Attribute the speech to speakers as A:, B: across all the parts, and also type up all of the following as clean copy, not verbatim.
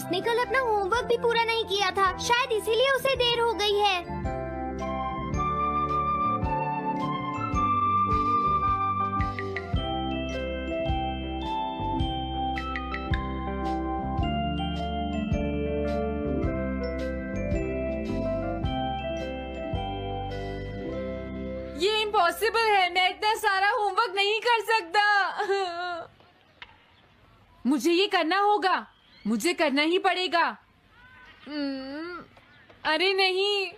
A: उसने कल अपना होमवर्क भी पूरा नहीं किया था, शायद इसीलिए उसे देर हो गई है।
B: ये इम्पॉसिबल है, मैं इतना सारा होमवर्क नहीं कर सकता। मुझे ये करना होगा, मुझे करना ही पड़ेगा। अरे नहीं।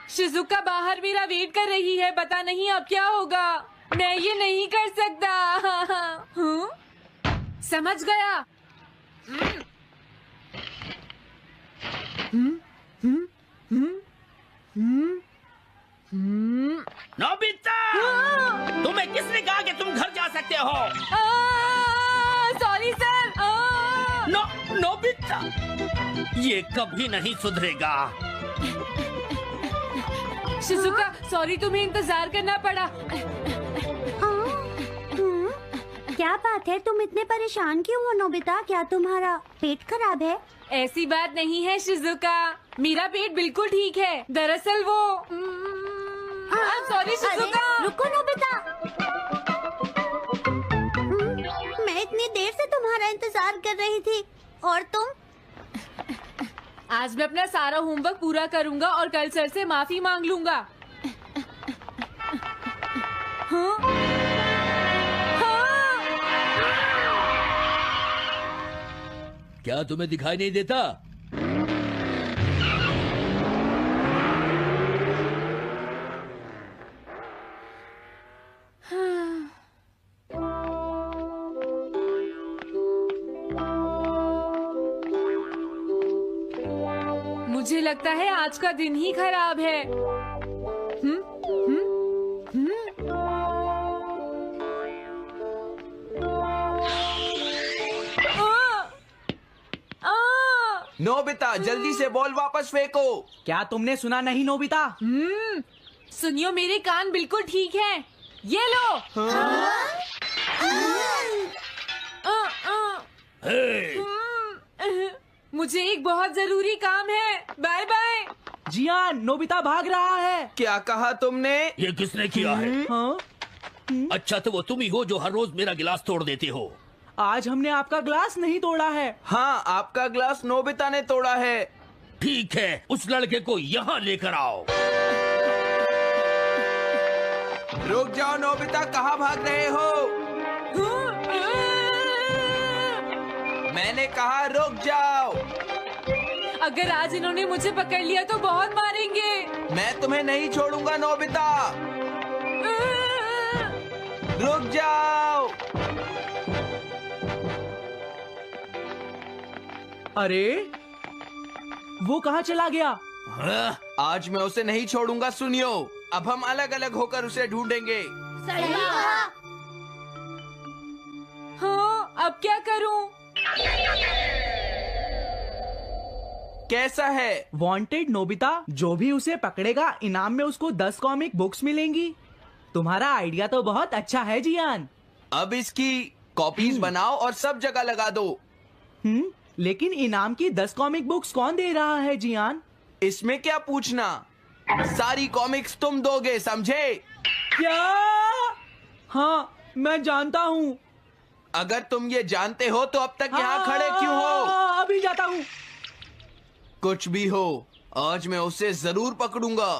B: शिजुका बाहर मेरा वेट कर रही है, पता नहीं अब क्या होगा। मैं ये नहीं कर सकता। समझ गया।
C: नोबिता, तुम्हें किसने कहा कि तुम घर जा सकते हो?
B: Sorry sir.
C: नोबिता, ये कभी नहीं सुधरेगा।
B: शिजुका सॉरी, तुम्हें इंतजार करना पड़ा।
A: क्या बात है, तुम इतने परेशान क्यों हो नोबिता? क्या तुम्हारा पेट खराब है?
B: ऐसी बात नहीं है शिजुका, मेरा पेट बिल्कुल ठीक है। दरअसल वो सॉरी शिजुका।
A: रुको नोबिता, मैं इतनी देर से तुम्हारा इंतजार कर रही थी और तुम?
B: आज मैं अपना सारा होमवर्क पूरा करूंगा और कल सर से माफी मांग लूंगा। हाँ? हाँ?
C: क्या तुम्हें दिखाई नहीं देता?
B: मुझे लगता है आज का दिन ही खराब है।
D: नोबिता, जल्दी से बॉल वापस फेंको।
E: क्या तुमने सुना नहीं नोबिता?
B: सुनियो, मेरे कान बिल्कुल ठीक हैं। ये लो। मुझे एक बहुत जरूरी काम है। Bye bye.
E: जियान, नोबिता भाग रहा है।
D: क्या कहा तुमने?
C: ये किसने किया है?
E: हाँ?
C: अच्छा, तो वो तुम ही हो जो हर रोज मेरा गिलास तोड़ देते हो।
E: आज हमने आपका ग्लास नहीं तोड़ा है।
D: हाँ, आपका ग्लास नोबिता ने तोड़ा है।
C: ठीक है, उस लड़के को यहाँ लेकर आओ।
D: रुक जाओ नोबिता, कहाँ भाग रहे हो? मैंने कहा रुक जाओ।
B: अगर आज इन्होंने मुझे पकड़ लिया तो बहुत मारेंगे।
D: मैं तुम्हें नहीं छोड़ूंगा नोबिता, रुक जाओ।
E: अरे वो कहाँ चला गया?
C: हाँ?
D: आज मैं उसे नहीं छोड़ूंगा। सुनियो, अब हम अलग अलग होकर उसे ढूंढेंगे।
A: सही कहा।
B: हाँ, अब क्या करूं?
D: कैसा है?
E: वांटेड नोबिता, जो भी उसे पकड़ेगा इनाम में उसको 10 कॉमिक बुक्स मिलेंगी। तुम्हारा आइडिया तो बहुत अच्छा है जियान।
D: अब इसकी कॉपीज बनाओ और सब जगह लगा दो।
E: लेकिन इनाम की 10 कॉमिक बुक्स कौन दे रहा है जियान?
D: इसमें क्या पूछना, सारी कॉमिक्स तुम दोगे, समझे?
E: क्या? हाँ, मैं जानता हूँ।
D: अगर तुम ये जानते हो तो अब तक यहाँ खड़े क्यों हो?
E: अभी जाता हूँ।
D: कुछ भी हो, आज मैं उसे जरूर पकड़ूंगा।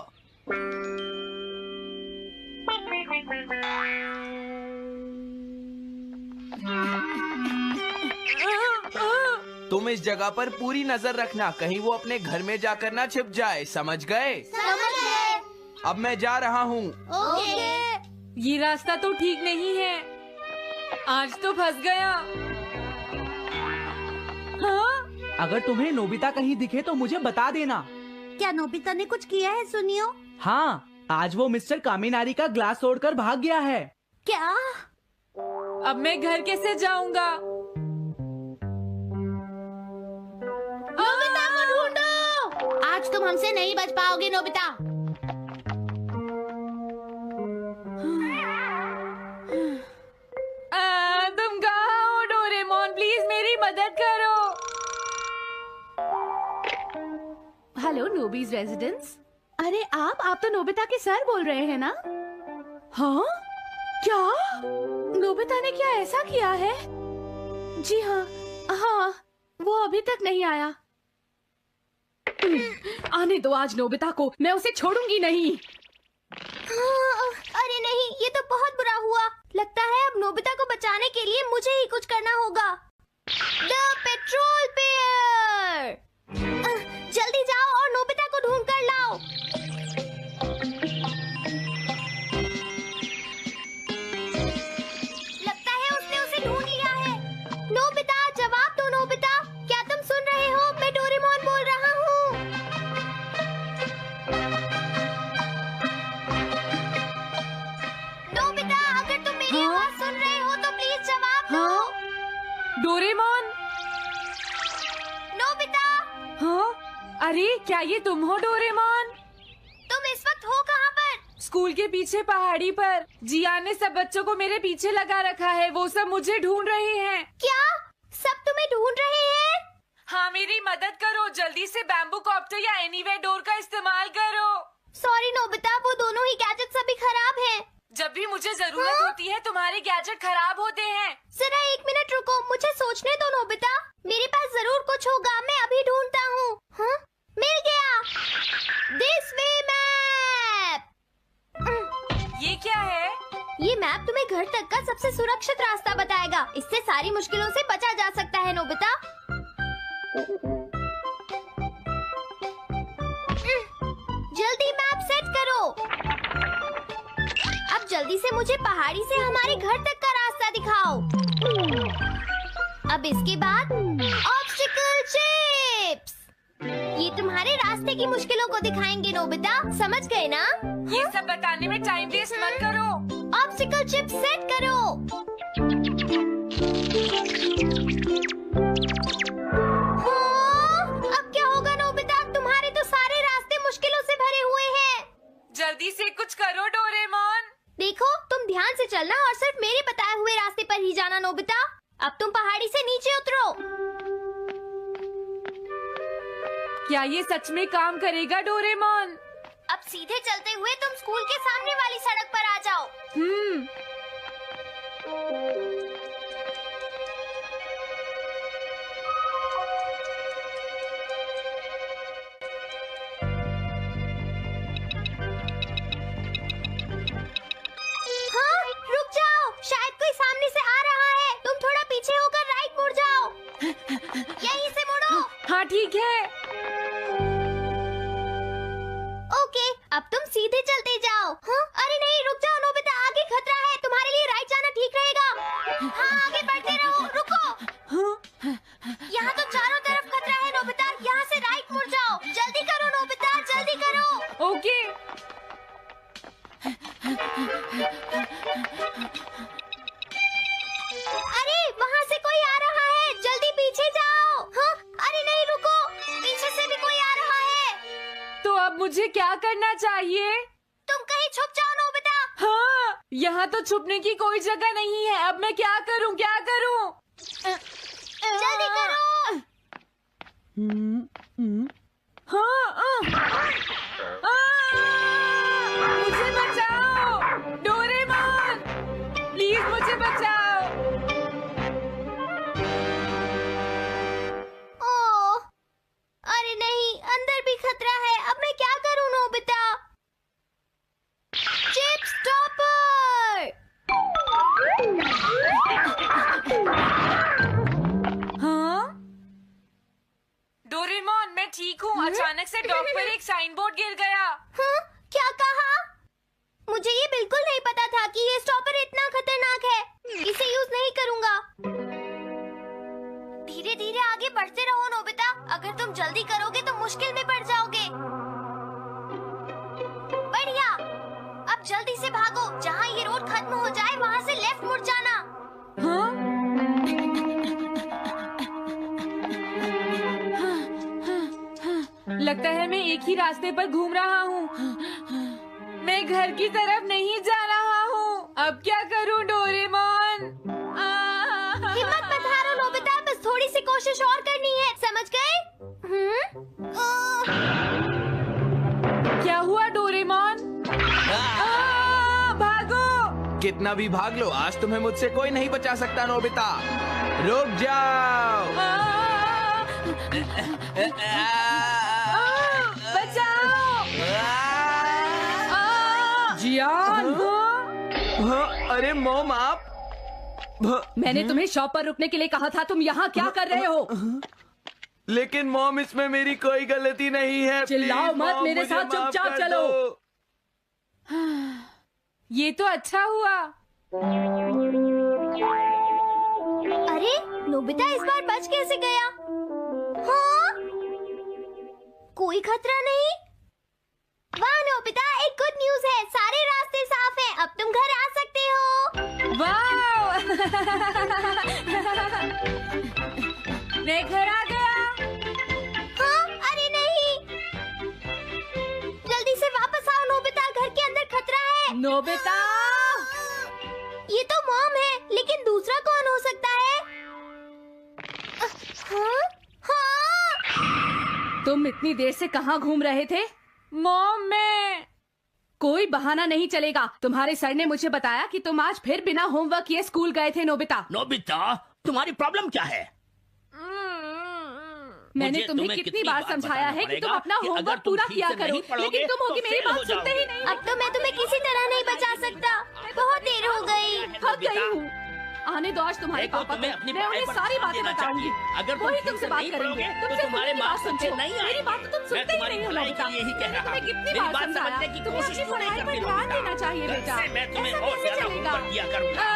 D: तुम इस जगह पर पूरी नजर रखना, कहीं वो अपने घर में जाकर ना छिप जाए, समझ गए?
A: समझ गए।
D: अब मैं जा रहा हूँ।
A: ओके।
B: ये रास्ता तो ठीक नहीं है, आज तो फंस गया। हाँ?
E: अगर तुम्हें नोबिता कहीं दिखे तो मुझे बता देना।
A: क्या नोबिता ने कुछ किया है सुनियो?
E: हाँ, आज वो मिस्टर कामिनारी का ग्लास तोड़कर भाग गया है।
A: क्या?
B: अब मैं घर कैसे जाऊंगा?
A: नोबिता को ढूंढो। आज तुम हमसे नहीं बच पाओगे नोबिता।
B: नोबीज रेजिडेंस। अरे आप तो नोबिता के सर बोल रहे हैं ना? हाँ, क्या नोबिता ने क्या ऐसा किया है? जी हाँ, हाँ, वो अभी तक नहीं आया। आने दो आज नोबिता को, मैं उसे छोड़ूंगी नहीं।
A: अरे नहीं, ये तो बहुत बुरा हुआ। लगता है अब नोबिता को बचाने के लिए मुझे ही कुछ करना होगा। द पेट्रोल पेयर, जल्दी जाओ और नोबिता को ढूंढ कर लाओ। लगता है उसने उसे ढूंढ लिया है। नोबिता, जवाब दो नोबिता, क्या तुम सुन रहे हो? मैं डोरेमोन बोल रहा हूँ। नोबिता, अगर तुम मेरी आवाज सुन रहे हो तो प्लीज जवाब दो।
B: डोरेमोन।
A: नोबिता,
B: हाँ, अरे क्या ये तुम हो डोरेमोन?
A: तुम इस वक्त हो कहाँ पर?
B: स्कूल के पीछे पहाड़ी पर। जियान ने सब बच्चों को मेरे पीछे लगा रखा है, वो सब मुझे ढूंढ रहे हैं।
A: क्या सब तुम्हें ढूंढ रहे हैं?
B: हाँ, मेरी मदद करो, जल्दी से बैम्बू कॉप्टर या एनीवेयर डोर का इस्तेमाल करो।
A: सॉरी नोबिता, वो दोनों ही गैजेट्स अभी खराब हैं।
B: जब भी मुझे जरूरत होती है तुम्हारे गैजेट खराब होते हैं।
A: जरा 1 मिनट रुको, मुझे सोचने दो नोबिता। मेरे पास जरूर कुछ होगा, मैं अभी ढूंढता हूँ। हाँ, मिल गया। This way map.
B: ये क्या है?
A: ये मैप तुम्हें घर तक का सबसे सुरक्षित रास्ता बताएगा। इससे सारी मुश्किलों से बचा जा सकता है नोबिता। जल्दी मैप सेट करो। अब जल्दी से मुझे पहाड़ी से हमारे घर तक का रास्ता दिखाओ। अब इसके बाद ऑब्स्टिकल चिप्स। ये तुम्हारे रास्ते की मुश्किलों को दिखाएंगे नोबिता, समझ गए ना?
B: ये सब बताने में टाइम वेस्ट मत करो।
A: ऑब्स्टिकल चिप्स सेट करो। हाँ, अब क्या होगा नोबिता? तुम्हारे तो सारे रास्ते मुश्किलों से भरे हुए हैं।
B: जल्दी से कुछ करो डोरेमोन।
A: देखो, तुम ध्यान से चलना और सिर्फ मेरे बताए हुए रास्ते पर ही जाना नोबिता। अब तुम पहाड़ी से नीचे उतरो।
B: क्या ये सच में काम करेगा डोरेमोन?
A: अब सीधे चलते हुए तुम स्कूल के सामने वाली सड़क पर आ जाओ। हाँ, रुक जाओ, शायद कोई सामने से आ रहा है। तुम थोड़ा पीछे होकर राइट मुड़ जाओ। यहीं से मुड़ो।
B: हाँ ठीक है।
A: ओके, अब तुम सीधे चलते जाओ। हाँ? अरे नहीं, रुक जाओ नोबिता, आगे खतरा है। तुम्हारे लिए राइट जाना ठीक रहेगा। हाँ, आगे बढ़ते रहो। रुको, यहाँ तो चारों तरफ खतरा है नोबिता, यहाँ से राइट मुड़ जाओ। जल्दी करो नोबिता, जल्दी करो।
B: ओके।
A: अरे वहाँ से कोई आ रहा है, जल्दी पीछे जाओ। हाँ? अरे नहीं, रुको, पीछे से भी कोई आ रहा है।
B: तो अब मुझे क्या करना चाहिए?
A: तुम कहीं छुप जाओ नोबिता।
B: हाँ, यहाँ तो छुपने की कोई जगह नहीं है। अब मैं क्या करूँ, क्या करूँ?
A: जल्दी करो।
B: हाँ, मुझे बचाओ डोरेमोन, प्लीज मुझे बचाओ।
A: ओह, अरे नहीं, अंदर भी खतरा है। अब मैं क्या करूं नोबिता? Chip stopper.
B: हाँ? डोरेमोन, मैं ठीक हूँ। अचानक से डॉक पर एक साइन बोर्ड गिर गया।
A: हाँ? क्या कहा? मुझे ये बिल्कुल नहीं पता था कि ये स्टॉपर इतना खतरनाक है। इसे यूज नहीं करूंगा। धीरे धीरे आगे बढ़ते रहो नोबिता। अगर तुम जल्दी करोगे तो मुश्किल में पड़ जाओगे। बढ़िया, अब जल्दी से भागो। जहाँ ये रोड खत्म हो जाए वहाँ से लेफ्ट मुड़ जाना।
B: हाँ? लगता है मैं एक ही रास्ते पर घूम रहा हूँ। मैं घर की तरफ नहीं जा रहा हूँ। अब क्या करूँ डोरेमोन?
A: हिम्मत मत हारो नोबिता, बस थोड़ी सी कोशिश और करनी है, समझ गए?
D: कितना भी भाग लो, आज तुम्हें मुझसे कोई नहीं बचा सकता नोबिता। रुक जाओ।
B: बचाओ! जियान!
D: हाँ, अरे मॉम आप
B: मैंने तुम्हें शॉप पर रुकने के लिए कहा था, तुम यहाँ क्या कर रहे हो?
D: लेकिन मॉम इसमें मेरी कोई गलती नहीं है।
B: चिल्लाओ
D: प्लीज,
B: मत,
D: मॉम,
B: मेरे
D: मुझे
B: साथ
D: माफ
B: चुपचाप
D: कर
B: चलो।
D: दो।
B: ये तो अच्छा हुआ।
A: अरे नोबिता इस बार बच कैसे गया? हाँ? कोई खतरा नहीं? वाह नोबिता, एक गुड न्यूज है, सारे रास्ते साफ हैं, अब तुम घर आ सकते हो।
B: वाओ! मैं घर आ गया।
A: हाँ? अरे नहीं, जल्दी से वापस आओ नोबिता, घर के अंदर खतरा है।
B: नोबिता!
A: ये तो मॉम है, लेकिन दूसरा कौन हो सकता है? हाँ? हाँ?
B: तुम इतनी देर से कहाँ घूम रहे थे? मॉम, मैं कोई बहाना नहीं चलेगा। तुम्हारे सर ने मुझे बताया कि तुम आज फिर बिना होमवर्क किए स्कूल गए थे नोबिता।
C: नोबिता, तुम्हारी प्रॉब्लम क्या है?
B: मैंने
C: मुझे
B: तुम्हें
C: तुम्हें
B: कितनी बार समझाया है कि तुम अपना
C: कि अगर
B: होमवर्क
C: तुम
B: पूरा
C: ठीक
B: किया
C: से
B: करो,
C: नहीं पढ़ोगे,
B: लेकिन तुम होगी
C: तो
B: मेरी
C: फेल
B: बात
C: हो
B: सुनते ही
C: जाओगे।
B: नहीं।
A: अब तो मैं तुम्हें किसी तरह नहीं बचा सकता, बहुत देर हो गई।
B: थक गई हूँ। आने दो आज तुम्हारे
C: देखो,
B: पापा
C: तुम्हें
B: को,
C: अपनी
B: मैं
C: पढ़ाई
B: उन्हें
C: पर
B: सारी
C: ध्यान
B: बातें
C: देना
B: बताऊंगी।
C: चाहिए। अगर तुम
B: वही
C: ठीक
B: तुमसे
C: से
B: बात
C: नहीं
B: करेंगे।
C: पढ़ोगे, तो
B: तुमसे
C: तुम्हारे
B: मेरी बात
C: मार्क्स
B: सुनते
C: अच्छे
B: हो।
C: नहीं
B: मेरी
C: आएंगे।
B: बात तो तुम
C: मैं
B: सुनते ही
C: तुम्हारी
B: नहीं हो
C: भलाई
B: नोबिता।
C: के लिए ही कह
B: मैंने
C: रहा
B: तुम्हें
C: हूँ।
B: कितनी
C: मेरी
B: बार
C: बात
B: समझाया,
C: समझने की
B: तुम्हें
C: कोशिश
B: अपनी
C: क्यों नहीं
B: पढ़ाई पर
C: करती
B: ध्यान
C: नोबिता?
B: देना चाहिए
C: घर
B: बेटा।
C: से मैं तुम्हें
B: ऐसा
C: और
B: कैसे
C: ज्यादा
B: चलेगा?
C: होमवर्क दिया करूंगा।